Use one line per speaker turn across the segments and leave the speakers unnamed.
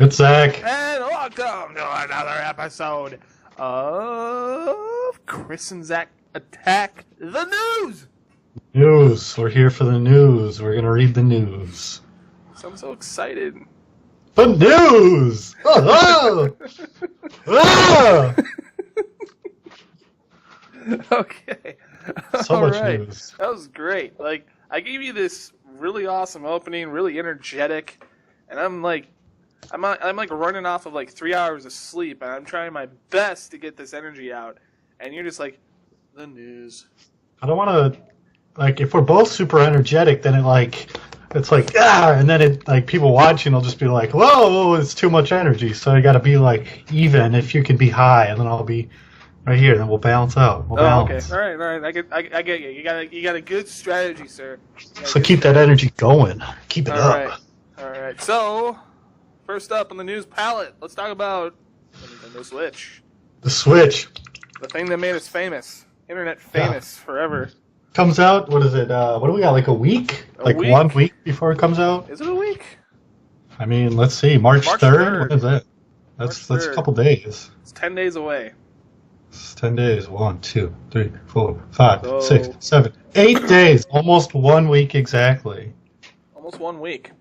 It's Zach.
And welcome to another episode of Chris and Zach Attack the News.
News. We're here for the news. We're gonna read the news.
So I'm so excited.
The news. Oh, oh.
Okay.
So much news.
That was great. Like, I gave you this really awesome opening, really energetic, and I'm like running off of like 3 hours of sleep, and I'm trying my best to get this energy out, and you're just like, the news.
I don't want to, like, if we're both super energetic, then it's like, and then it, like, people watching will just be like, whoa, it's too much energy. So you got to be like even if you can be high, and then I'll be right here, then we'll balance out.
Okay. All right. I get you. You got a good strategy, sir.
So keep that energy going. Keep it up.
All right. So, first up on the news palette, let's talk about the Nintendo Switch.
The Switch.
The thing that made us famous. Internet famous forever.
Comes out, what is it? What do we got, like a week?
A week?
1 week before it comes out?
Is it a week?
I mean, let's see. March 3rd? What is that? That's a couple days.
It's 10 days away.
It's 10 days. 1, 2, 3, 4, 5, 6, 7, 8 days. Almost 1 week exactly.
Almost 1 week.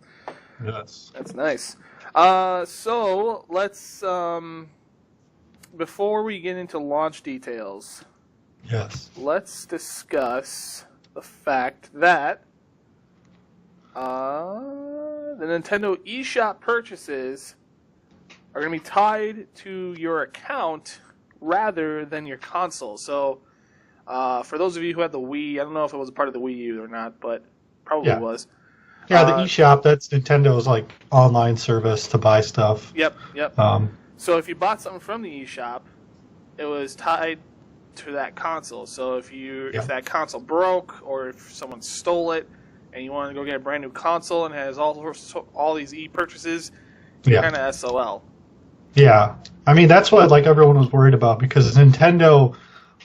Yes.
That's nice. So let's before we get into launch details,
Yes.
let's discuss the fact that the Nintendo eShop purchases are going to be tied to your account rather than your console. So, for those of you who had the Wii, I don't know if it was a part of the Wii U or not, but probably was.
Yeah, the eShop, that's Nintendo's like online service to buy stuff.
Yep. So if you bought something from the eShop, it was tied to that console. So if that console broke or if someone stole it and you want to go get a brand new console and has all these e-purchases, you're kind of SOL.
Yeah. I mean, that's what like everyone was worried about because Nintendo,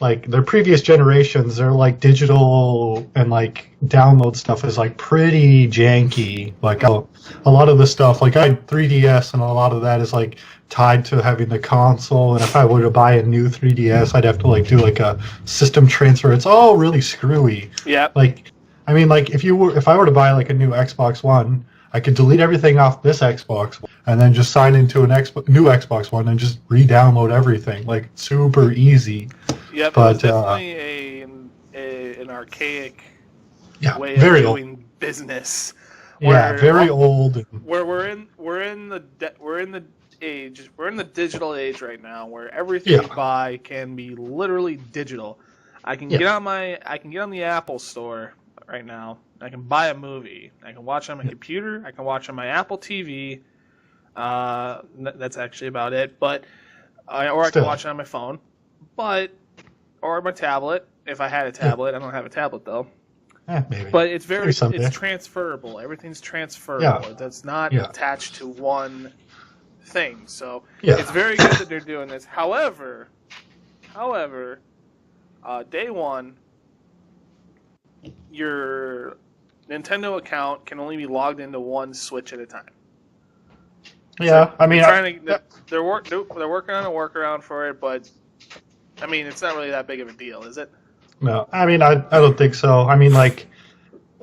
like their previous generations, their like digital and like download stuff is like pretty janky. Like a lot of the stuff, like I had 3DS and a lot of that is like tied to having the console. And if I were to buy a new 3DS, I'd have to like do like a system transfer. It's all really screwy.
Yeah.
Like, I mean, like if I were to buy like a new Xbox One, I could delete everything off this Xbox and then just sign into new Xbox One and just re-download everything. Like super easy.
Yeah,
but
it's definitely an archaic way
very
of doing
old
business.
Very old.
Where we're in the digital age right now, where everything you buy can be literally digital. I can get on the Apple Store right now. I can buy a movie. I can watch on my computer. I can watch on my Apple TV. That's actually about it. But I can watch it on my phone, or my tablet if I had a tablet. I don't have a tablet though.
Maybe.
But it's it's transferable. Everything's transferable.
Yeah.
That's not attached to one thing. So it's very good that they're doing this. However, day one, your Nintendo account can only be logged into one Switch at a time.
Yeah,
so
I mean,
they're working on a workaround for it, but I mean, it's not really that big of a deal, is it?
No, I mean, I don't think so. I mean, like,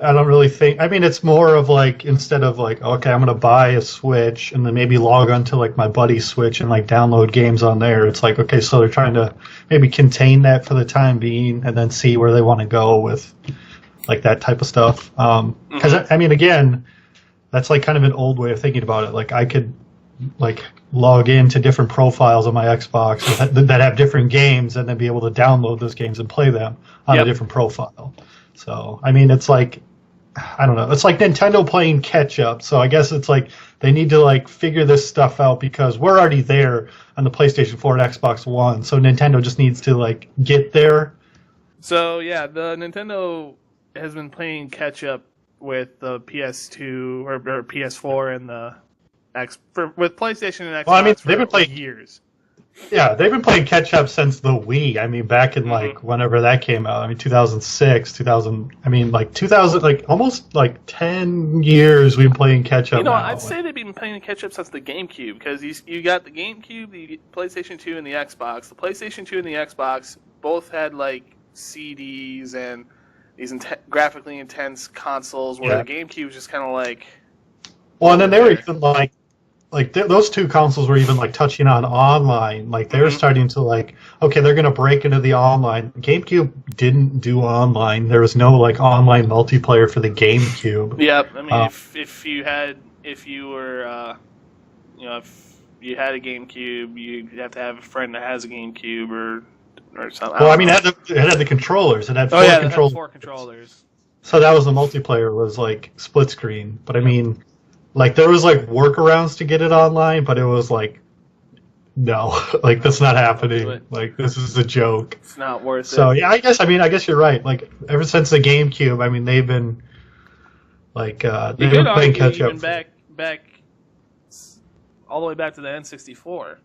I don't really think. I mean, it's more of like instead of like, okay, I'm gonna buy a Switch and then maybe log onto like my buddy's Switch and like download games on there. It's like, okay, so they're trying to maybe contain that for the time being and then see where they want to go with like that type of stuff. Because I mean, again, that's like kind of an old way of thinking about it. Like I could like log into different profiles on my Xbox that have different games and then be able to download those games and play them on a different profile. So, I mean, it's like, I don't know. It's like Nintendo playing catch up. So I guess it's like they need to like figure this stuff out because we're already there on the PlayStation 4 and Xbox One. So Nintendo just needs to like get there.
So yeah, the Nintendo has been playing catch up with the PS2 or PS4 and the with PlayStation and Xbox
Well, I mean, they've been
for
playing
years.
Yeah, they've been playing catch up since the Wii. I mean, back in like whenever that came out. I mean, 2006, 2000. I mean, like 2000, like almost like 10 years we've been playing catch up now.
I'd say they've been playing catch up since the GameCube because you got the GameCube, the PlayStation 2, and the Xbox. The PlayStation 2 and the Xbox both had like CDs and these graphically intense consoles, where the GameCube was just kind of like.
Well, and then they were even like those two consoles were even like touching on online. Like they were starting to like, okay, they're gonna break into the online. GameCube didn't do online. There was no like online multiplayer for the GameCube.
Yep. I mean, if you had a GameCube, you'd have to have a friend that has a GameCube or something.
Well, I mean, it had the controllers. It had four controllers. So that was the multiplayer was like split screen. But I mean. Like, there was, like, workarounds to get it online, but it was like, no, like, that's not happening. Like, this is a joke.
It's not worth it.
So, yeah, I guess you're right. Like, ever since the GameCube, I mean, they've been, like, they've been playing catch-up.
Back, all the way back to the N64.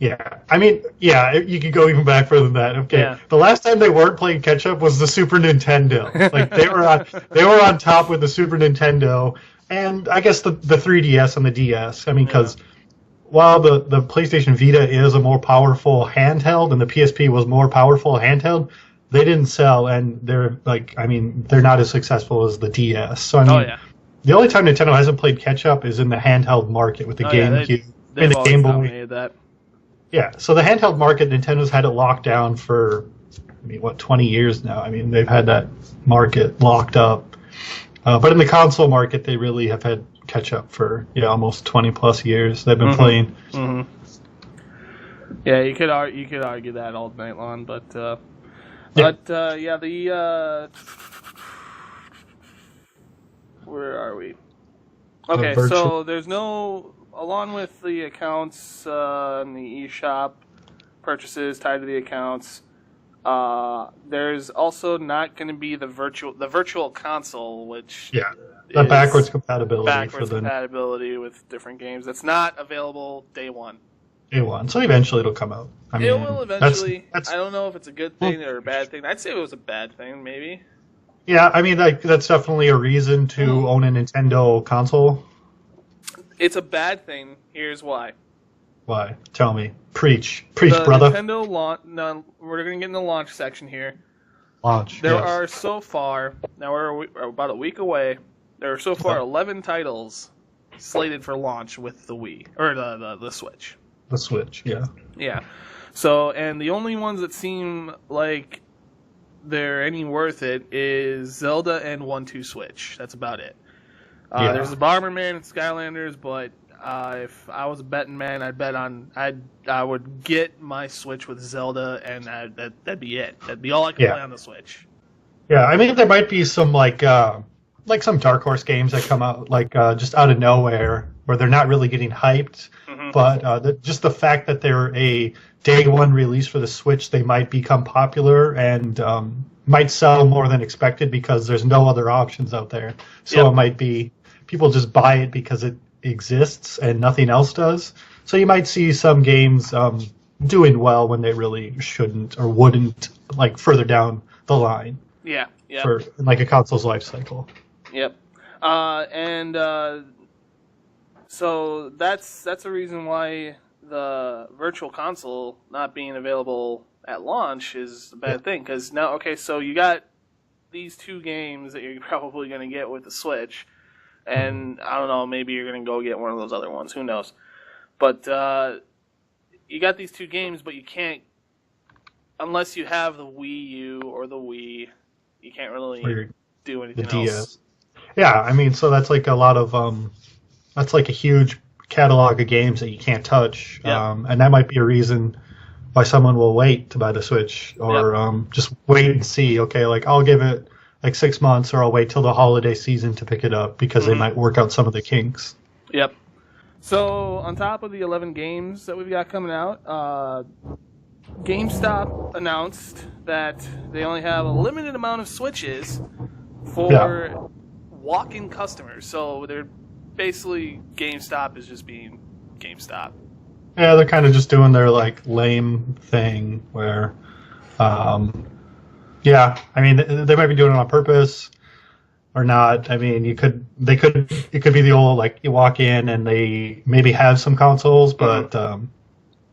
Yeah, I mean, yeah, you could go even back further than that. Okay, yeah. The last time they weren't playing catch-up was the Super Nintendo. Like, they were on top with the Super Nintendo. And I guess the 3DS and the DS. I mean, because while the PlayStation Vita is a more powerful handheld and the PSP was more powerful handheld, they didn't sell, and they're not as successful as the DS. So I mean, the only time Nintendo hasn't played catch up is in the handheld market with the GameCube and the Game Boy.
That.
Yeah, so the handheld market, Nintendo's had it locked down for 20 years now. I mean, they've had that market locked up. But in the console market, they really have had catch up for almost 20 plus years. They've been playing.
Yeah, you could argue that all night long, but the where are we? Okay, so there's no, along with the accounts and the eShop purchases tied to the accounts. There's also not going to be the virtual console, which
the backwards compatibility
with different games. That's not available day one.
So eventually it'll come out. I mean,
it will eventually. I don't know if it's a good thing or a bad thing. I'd say it was a bad thing, maybe.
Yeah, I mean that's definitely a reason to own a Nintendo console.
It's a bad thing. Here's why.
Why? Tell me. Preach, brother.
Nintendo launch. No, we're going to get in the launch section here.
Launch.
There are so far. Now we're about a week away. There are so far 11 titles slated for launch with the Wii or the Switch.
The Switch, yeah.
Yeah. So, and the only ones that seem like they're any worth it is Zelda and 1-2 Switch. That's about it. There's the Bomberman and Skylanders, but if I was a betting man, I would get my Switch with Zelda, and that'd be it. That'd be all I could play on the Switch. Yeah,
I mean there might be some like some Dark Horse games that come out just out of nowhere where they're not really getting hyped, but just the fact that they're a day one release for the Switch, they might become popular and might sell more than expected because there's no other options out there. So it might be people just buy it because it exists and nothing else does. So you might see some games doing well when they really shouldn't or wouldn't, like further down the line.
Yeah.
For like a console's life cycle.
Yep. So that's the reason why the virtual console not being available at launch is a bad thing. Because now, so you got these two games that you're probably going to get with the Switch. And I don't know, maybe you're going to go get one of those other ones. Who knows? But you got these two games, but you can't, unless you have the Wii U or the Wii, you can't really do anything else.
Yeah, I mean, so that's like a lot of, that's like a huge catalog of games that you can't touch. And that might be a reason why someone will wait to buy the Switch or just wait and see. Okay, like I'll give it like 6 months, or I'll wait till the holiday season to pick it up because they might work out some of the kinks.
Yep. So on top of the 11 games that we've got coming out, GameStop announced that they only have a limited amount of Switches for walk-in customers. So they're basically, GameStop is just being GameStop.
Yeah, they're kind of just doing their like lame thing where, yeah, I mean they might be doing it on purpose or not. I mean, it could be the old like you walk in and they maybe have some consoles, but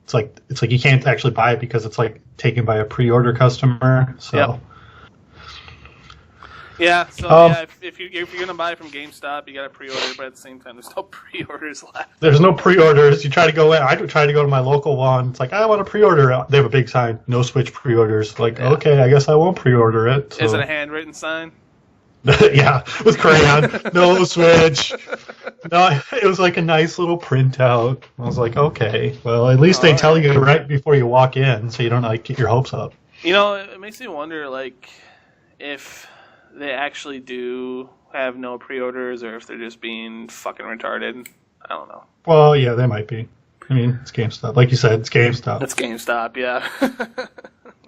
it's like you can't actually buy it because it's like taken by a pre-order customer. So.
Yep. Yeah, so yeah, if you're gonna buy it from GameStop, you gotta pre-order, but at the same time, there's no pre-orders left.
There's no pre-orders. You try to go in. I try to go to my local one. It's like I want to pre-order. They have a big sign, no Switch pre-orders. Like, okay, I guess I won't pre-order it. So.
Is it a handwritten sign?
Yeah, with crayon. No Switch. No, it was like a nice little printout. I was like, okay, well, at least they tell you right before you walk in, so you don't like get your hopes up.
You know, it makes me wonder, like, if they actually do have no pre-orders or if they're just being fucking retarded. I don't know.
Well, yeah, they might be. I mean, it's GameStop. Like you said, it's GameStop.
It's GameStop, yeah.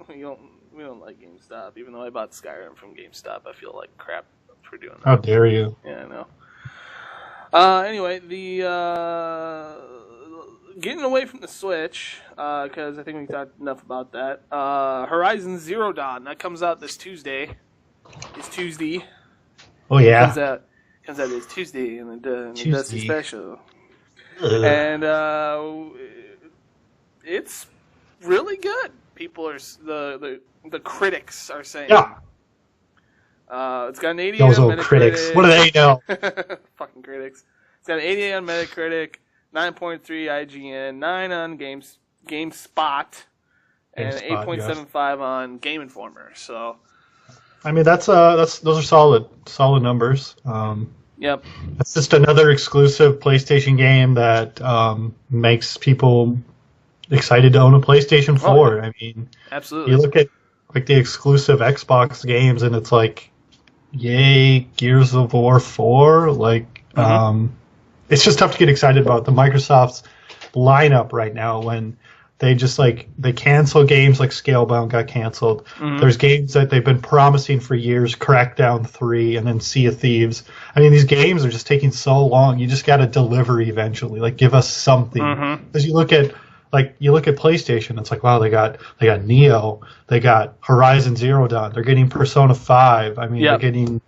we don't like GameStop. Even though I bought Skyrim from GameStop, I feel like crap for doing that.
How dare you?
Yeah, I know. Anyway, getting away from the Switch, because I think we talked enough about that. Horizon Zero Dawn, that comes out this Tuesday. It's Tuesday.
Oh yeah.
Comes out this Tuesday in the Dusty Special. And it's really good. People are the critics are saying.
Yeah.
It's got an 88
Those
on
old
Metacritic.
critics. What do they know?
Fucking critics. It's got an 88 on Metacritic, 9.3 IGN, 9 on GameSpot, and 8.75 on Game Informer. So.
I mean, those are solid numbers.
Yep.
It's just another exclusive PlayStation game that makes people excited to own a PlayStation 4.
Oh, yeah.
I mean,
absolutely.
You look at like the exclusive Xbox games, and it's like, yay, Gears of War 4. Like, it's just tough to get excited about the Microsoft's lineup right now when. They just they cancel games like Scalebound got canceled. There's games that they've been promising for years, Crackdown 3 and then Sea of Thieves. I mean, these games are just taking so long. You just got to deliver eventually. Like, give us something. Because you look at PlayStation, it's like, wow, they got Neo, they got Horizon Zero Dawn, they're getting Persona 5. I mean, they're getting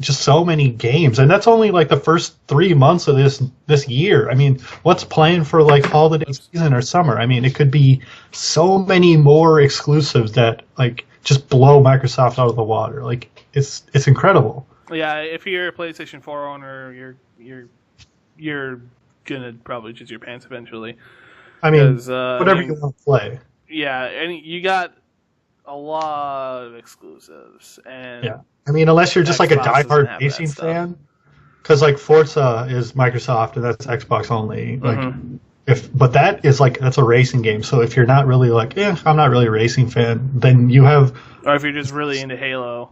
just so many games, and that's only like the first 3 months of this year. I mean, what's planned for like holiday season or summer? I mean, it could be so many more exclusives that like just blow Microsoft out of the water. Like, it's incredible.
Yeah, if you're a PlayStation 4 owner, you're gonna probably shit your pants eventually.
I mean, whatever you want to play.
Yeah, and you got a lot of exclusives. And
yeah, I mean, unless you're just like a diehard racing fan, because like Forza is Microsoft and that's Xbox only. Like, but that's a racing game. So if you're not really like, I'm not really a racing fan, then you have.
Or if you're just really into Halo.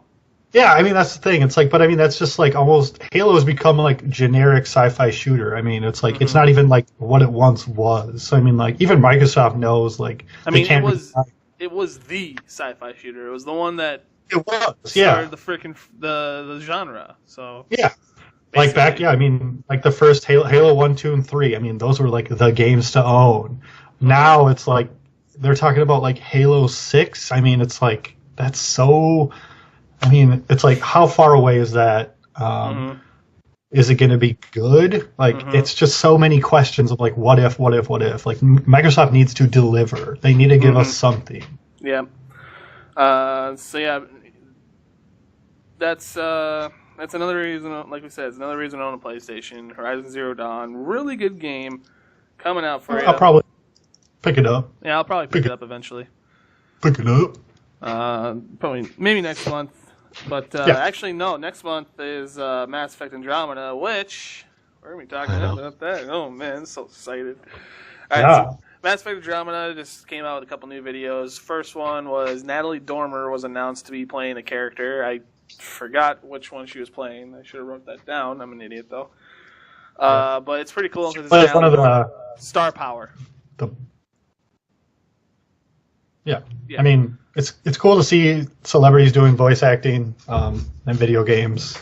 Yeah, I mean, that's the thing. It's like, but I mean, that's just like almost Halo has become like generic sci-fi shooter. I mean, it's like it's not even like what it once was. So I mean, like even Microsoft knows like
it was the sci-fi shooter. It was the one that
started
the freaking the genre. So
yeah. Like back, I mean, like the first Halo 1, 2, and 3. I mean, those were like the games to own. Now it's like they're talking about like Halo 6. I mean, it's like that's so. I mean, it's like, how far away is that? Is it going to be good? Like, it's just so many questions of like, what if? Like, Microsoft needs to deliver. They need to give us something.
Yeah. So yeah, that's another reason. Like we said, it's another reason to own a PlayStation. Horizon Zero Dawn, really good game, coming out for you.
I'll probably pick it up.
Yeah, I'll probably pick it up eventually.
Pick it up.
Maybe next month. But actually, no. Next month is Mass Effect Andromeda, which we're going to be talking about that. Oh, man, I'm so excited. All right, so Mass Effect Andromeda just came out with a couple new videos. First one was Natalie Dormer was announced to be playing a character. I forgot which one she was playing. I should have wrote that down. I'm an idiot, though. But it's pretty cool because it's
one of the
Star Power.
Yeah. I mean, it's cool to see celebrities doing voice acting in video games.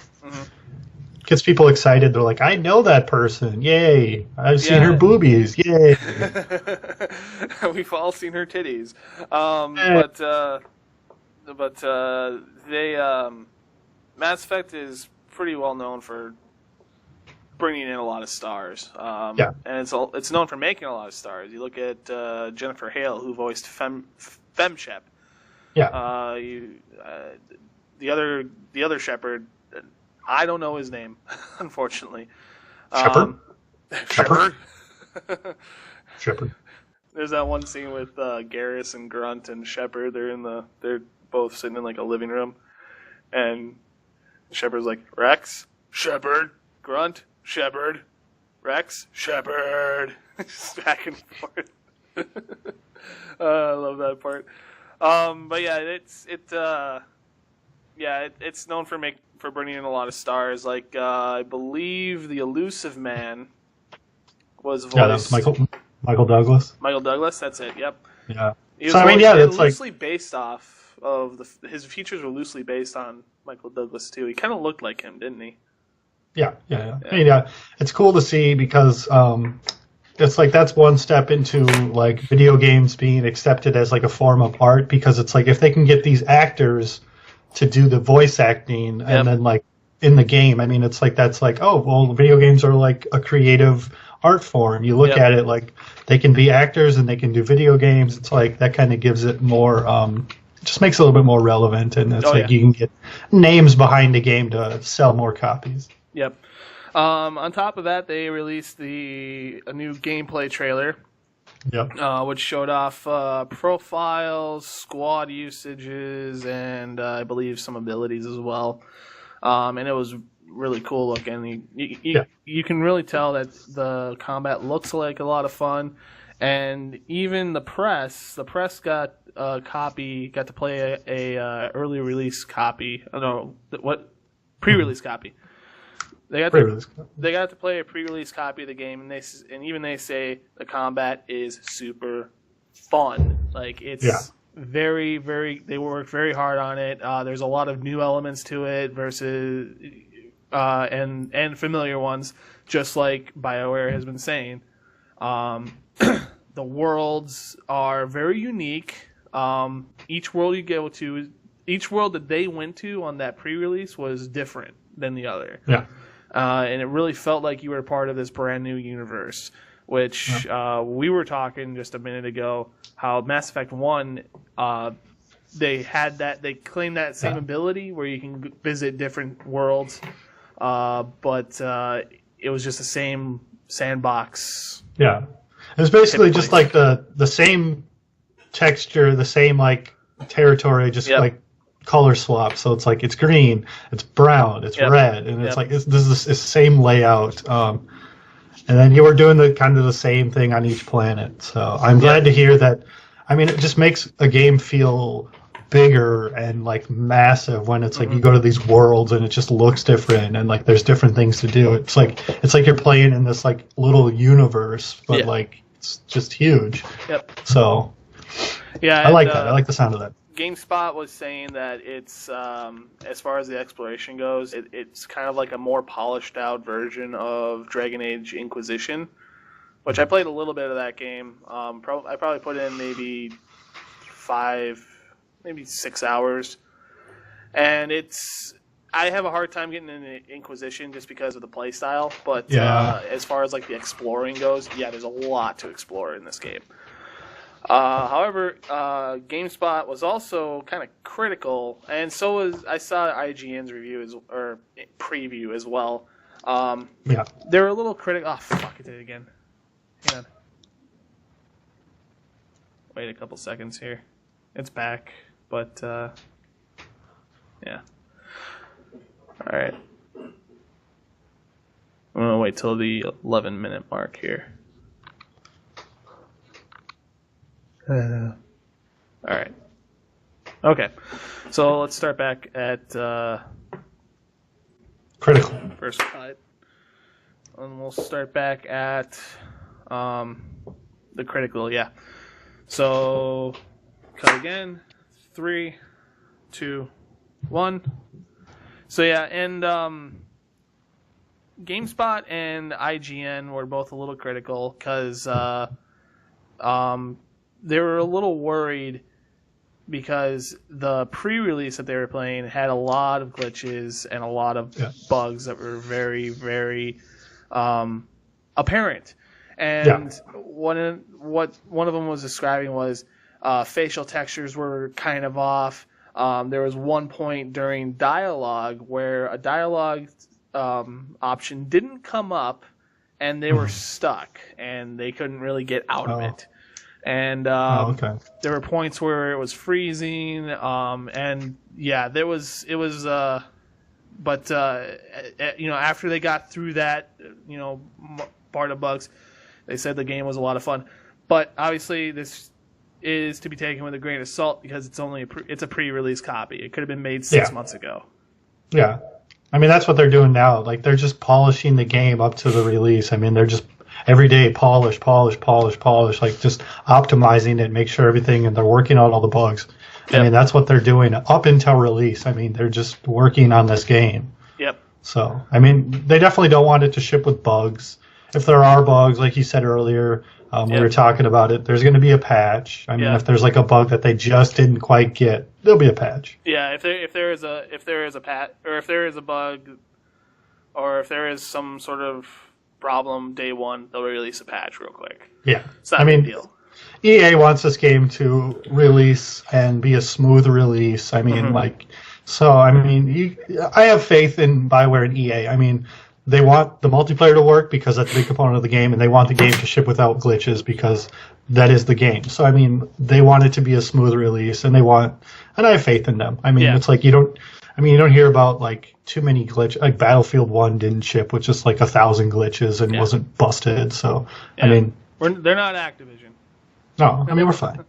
gets people excited. They're like, I know that person. Yay. I've seen her boobies. Yay.
We've all seen her titties. But they Mass Effect is pretty well known for bringing in a lot of stars. And it's known for making a lot of stars. You look at Jennifer Hale, who voiced FemShep.
Yeah.
The other Shepard, I don't know his name, unfortunately.
Shepard.
Shepard. There's that one scene with Garrus and Grunt and Shepard. They're both sitting in like a living room, and Shepard's like, Rex, Shepard, Grunt, Shepard, Rex, Shepard, just back and forth. I love that part. But yeah, it's known for bringing in a lot of stars. Like I believe the Elusive Man was voiced.
Yeah, that's Michael Douglas.
Michael Douglas, that's it. Yep.
Yeah.
So I mean, that's loosely based off of his features were loosely based on Michael Douglas too. He kind of looked like him, didn't he?
Yeah. I mean, it's cool to see because it's like that's one step into like video games being accepted as like a form of art, because it's like if they can get these actors to do the voice acting and then like in the game, I mean, it's like that's like, oh well, video games are like a creative art form. You look at it like they can be actors and they can do video games. It's like that kind of gives it more just makes it a little bit more relevant, and it's you can get names behind the game to sell more copies.
Yep. On top of that, they released a new gameplay trailer.
Yep.
Which showed off profiles, squad usages, and I believe some abilities as well. And it was really cool looking. You can really tell that the combat looks like a lot of fun, and even the press got a copy, got to play a early release copy. I don't know what pre-release copy. They got to play a pre-release copy of the game, and even they say the combat is super fun. Like it's very, very. They worked very hard on it. There's a lot of new elements to it versus and familiar ones, just like BioWare has been saying. The worlds are very unique. Each world you go to, each world that they went to on that pre-release was different than the other.
Yeah.
And it really felt like you were part of this brand new universe, which we were talking just a minute ago, how Mass Effect 1, they claimed that same ability where you can visit different worlds, but it was just the same sandbox.
Yeah. It was basically just like the same texture, the same like territory, just like color swap. So it's like it's green, it's brown, it's red, and it's like this is the same layout. And then you were doing the kind of the same thing on each planet. So I'm glad to hear that. I mean, it just makes a game feel bigger and like massive when it's like you go to these worlds and it just looks different and like there's different things to do. It's like you're playing in this like little universe, but like it's just huge. Yep. So I like that. I like the sound of that.
GameSpot was saying that it's as far as the exploration goes, it's kind of like a more polished out version of Dragon Age Inquisition, which I played a little bit of that game. I probably put in maybe 6 hours, and I have a hard time getting into Inquisition just because of the play style. But as far as like the exploring goes, there's a lot to explore in this game. However, GameSpot was also kind of critical, and so was I saw IGN's preview as well. They were a little critical. Oh fuck! I did it again. Hang on. Wait a couple seconds here. It's back, but yeah. All right. I'm gonna wait till the 11-minute mark here. All right. Okay. So let's start back at
critical
first cut, and we'll start back at the critical. Yeah. So cut again. 3, 2, 1. So yeah, and GameSpot and IGN were both a little critical because they were a little worried because the pre-release that they were playing had a lot of glitches and a lot of bugs that were very, very apparent. And one of them was describing was facial textures were kind of off. There was one point during dialogue where a dialogue option didn't come up, and they were stuck, and they couldn't really get out of it. And there were points where it was freezing, and it was. But after they got through that, part of bugs, they said the game was a lot of fun. But obviously, this is to be taken with a grain of salt because it's only it's a pre-release copy. It could have been made 6 months ago. Yeah.
I mean, that's what they're doing now. Like, they're just polishing the game up to the release. I mean, they're just every day polish, like just optimizing it, make sure everything, and they're working out all the bugs. I mean, that's what they're doing up until release. I mean, they're just working on this game.
Yep.
So, I mean, they definitely don't want it to ship with bugs. If there are bugs, like you said earlier, we were talking about it, there's going to be a patch. I mean, if there's like a bug that they just didn't quite get, there'll be a patch.
Yeah, if there is a patch, or if there is a bug, or if there is some sort of problem day one, they'll release a patch real quick.
Yeah.
It's not a big deal.
EA wants this game to release and be a smooth release. I mean, I have faith in BioWare and EA. I mean, they want the multiplayer to work because that's a big component of the game, and they want the game to ship without glitches because that is the game. So, I mean, they want it to be a smooth release, and I have faith in them. I mean, it's like you don't hear about like too many glitches. Like Battlefield 1 didn't ship with just like 1,000 glitches and wasn't busted. So, I mean,
they're not Activision.
No, I mean, we're fine.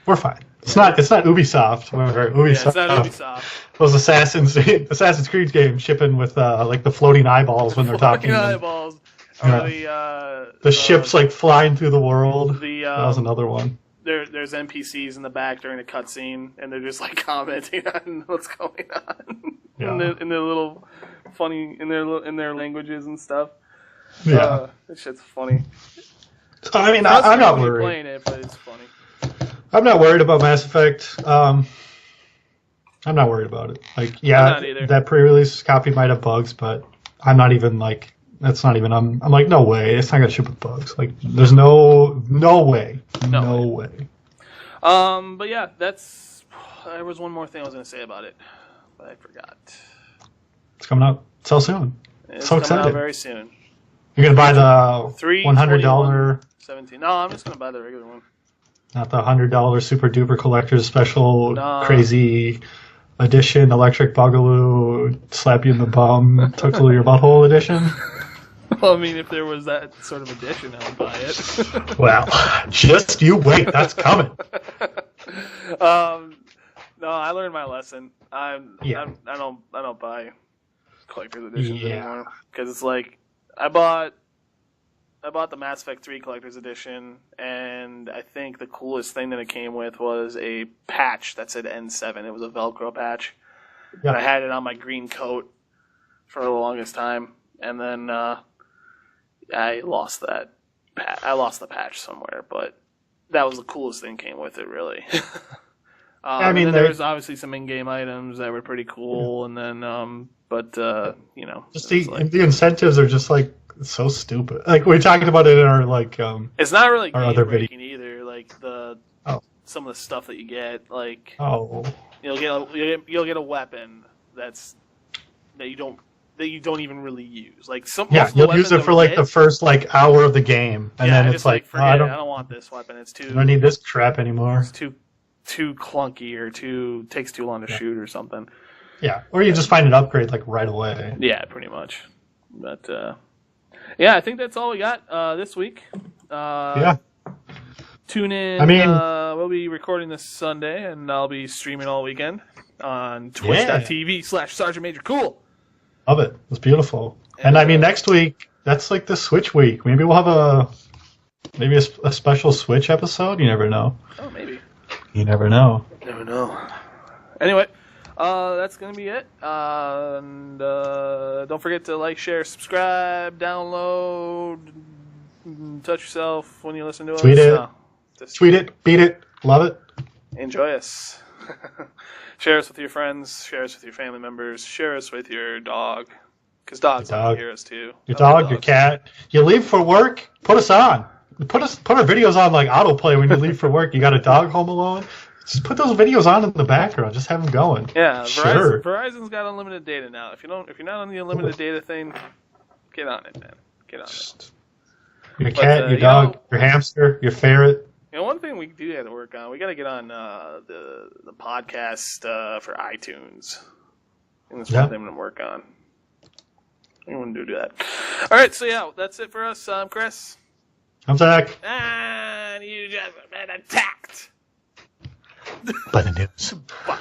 We're fine. It's not Ubisoft. Ubisoft.
It's not Ubisoft.
Those Assassin's Creed games shipping with like the floating eyeballs when they're talking.
Floating eyeballs.
The ships like flying through the world. That was another one.
There's NPCs in the back during a cutscene, and they're just like commenting on what's going on in their little funny in their languages and stuff.
Yeah,
that shit's funny.
So, I mean, I'm not worried.
Playing it, but it's funny.
I'm not worried about Mass Effect. I'm not worried about it. Like, that pre-release copy might have bugs, but I'm not even like, that's not even. I'm like, no way, it's not gonna ship with bugs. Like, there's no way.
But yeah, there was one more thing I was gonna say about it, but I forgot.
It's coming out so soon.
It's
so
coming
excited.
out very soon.
You're gonna buy the $100.
17. No, I'm just gonna buy the regular one.
Not the $100 super duper collector's special crazy edition electric boogaloo slap you in the bum tickle your butthole edition.
Well, I mean, if there was that sort of edition, I would buy it.
Well, just you wait, that's coming.
No, I learned my lesson. I don't buy collector's editions anymore because it's like I bought the Mass Effect 3 Collector's Edition, and I think the coolest thing that it came with was a patch that said N7. It was a Velcro patch. Yeah. And I had it on my green coat for the longest time, and then I lost that. I lost the patch somewhere, but that was the coolest thing came with it, really. I mean, there was obviously some in-game items that were pretty cool, and then,
just the incentives are just like so stupid. Like we talked about it in our
it's not really
our
game
other
breaking either. Like some of the stuff that you get, like you'll get a weapon that you don't even really use. Like
you'll use it for like the first hour of the game, and then it's like
forget it. I don't want this weapon. It's too.
I don't need this crap anymore.
It's too clunky or takes too long to shoot or something.
Yeah, or you just find an upgrade right away.
Yeah, pretty much. But yeah, I think that's all we got this week. Tune in. I mean, we'll be recording this Sunday, and I'll be streaming all weekend on twitch.tv/Sergeant Major Cool.
Love it. It's beautiful. And I mean, next week, that's like the Switch week. Maybe we'll have a special Switch episode. You never know.
Oh, maybe.
You never know.
Never know. Anyway, That's going to be it. And don't forget to like, share, subscribe, download, touch yourself when you listen to us.
Tweet it. Tweet it. Beat it. Love it.
Enjoy us. Share us with your friends. Share us with your family members. Share us with your dog. Because dogs want to hear us too.
Your dog, your cat. You leave for work, put us on. Put our videos on like autoplay when you leave for work. You got a dog home alone? Just put those videos on in the background. Just have them going.
Yeah,
sure.
Verizon's got unlimited data now. If you're not on the unlimited data thing, get on it, man. Get on it.
Your cat, your dog, your hamster, your ferret.
One thing we do have to work on, we got to get on the podcast for iTunes. I think that's one thing I'm going to work on. I want to do that. All right, so yeah, that's it for us. I'm Chris.
I'm Zach.
And you just been attacked.
By the news.
Bye.